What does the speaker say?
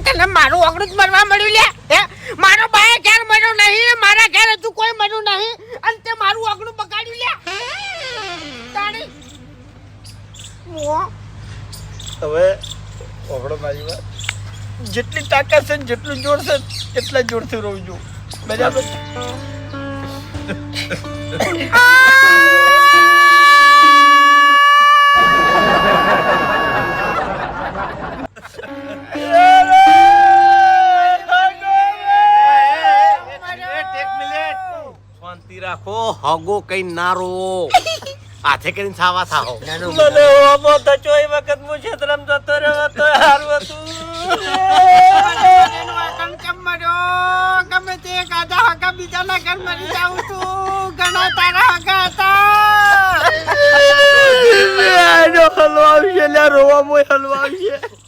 તને મારું ઓગણું જ મરવા મળ્યું લે હે મારો બાય ઘેર મર્યો નહીં મારા ઘેર હજુ કોઈ મર્યું નહીં અને તે મારું ઓગણું બગાડ્યું લે તાણી હવે ઓગણો મારી વાત જેટલી તાકાત છે જેટલું જોર છે એટલા જોરથી રહું છું બરાબર રાખો હગો કઈ નારો હાથે કરીને સાવા થાઓ મને ઓમો તો ચોઈ વખત હું ક્ષેત્રમ જતો રહ્યો તો હારું હતું ગમે તે ગાધા હગા બીજાના ઘર મરી જાઉં છું ઘણા તારા હગા હતા હલવા આવશે રોવા મોય હલવા આવશે